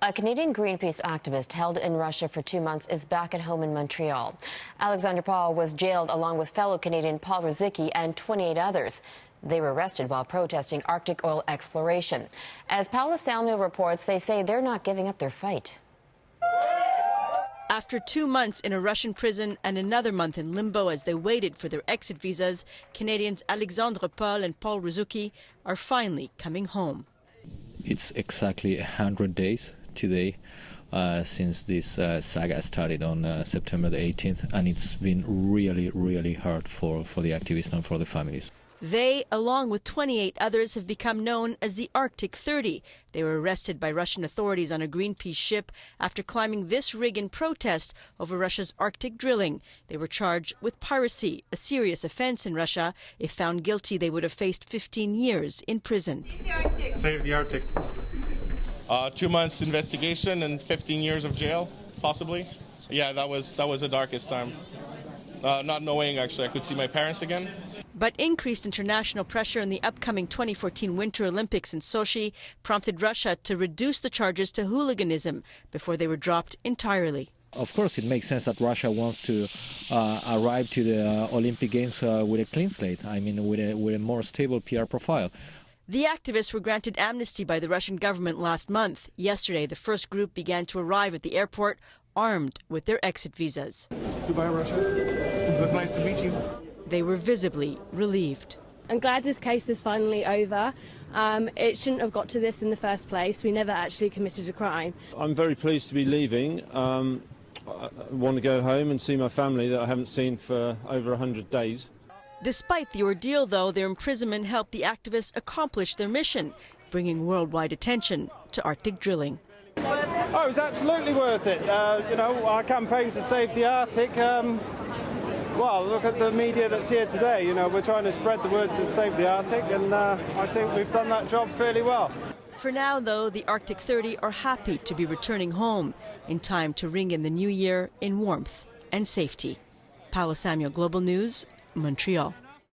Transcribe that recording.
A Canadian Greenpeace activist held in Russia for 2 months is back at home in Montreal. Alexander Paul was jailed along with fellow Canadian Paul Ruzicki and 28 others. They were arrested while protesting Arctic oil exploration. As Paula Samuel reports, they say they're not giving up their fight. After 2 months in a Russian prison and another month in limbo as they waited for their exit visas, Canadians Alexander Paul and Paul Ruzicki are finally coming home. It's exactly 100 days today since this saga started on September the 18th, and it's been really hard for the activists and for the families. They, along with 28 others, have become known as the Arctic 30. They were arrested by Russian authorities on a Greenpeace ship after climbing this rig in protest over Russia's Arctic drilling. They were charged with piracy, a serious offense in Russia. If found guilty, they would have faced 15 years in prison. Save the Arctic. 2 months investigation and 15 years of jail, possibly. Yeah, that was the darkest time. Not knowing, actually, I could see my parents again. But increased international pressure in the upcoming 2014 Winter Olympics in Sochi prompted Russia to reduce the charges to hooliganism before they were dropped entirely. Of course, it makes sense that Russia wants to arrive to the Olympic Games with a clean slate, with a more stable PR profile. The activists were granted amnesty by the Russian government last month. Yesterday, the first group began to arrive at the airport armed with their exit visas. Goodbye, Russia. It was nice to meet you. They were visibly relieved. I'm glad this case is finally over. It shouldn't have got to this in the first place. We never actually committed a crime. I'm very pleased to be leaving. I want to go home and see my family that I haven't seen for over 100 days. Despite the ordeal, though, their imprisonment helped the activists accomplish their mission, bringing worldwide attention to Arctic drilling. Oh, it was absolutely worth it. Our campaign to save the Arctic. Well, look at the media that's here today. We're trying to spread the word to save the Arctic, and I think we've done that job fairly well. For now, though, the Arctic 30 are happy to be returning home in time to ring in the new year in warmth and safety. Paula Samuel, Global News, Montreal.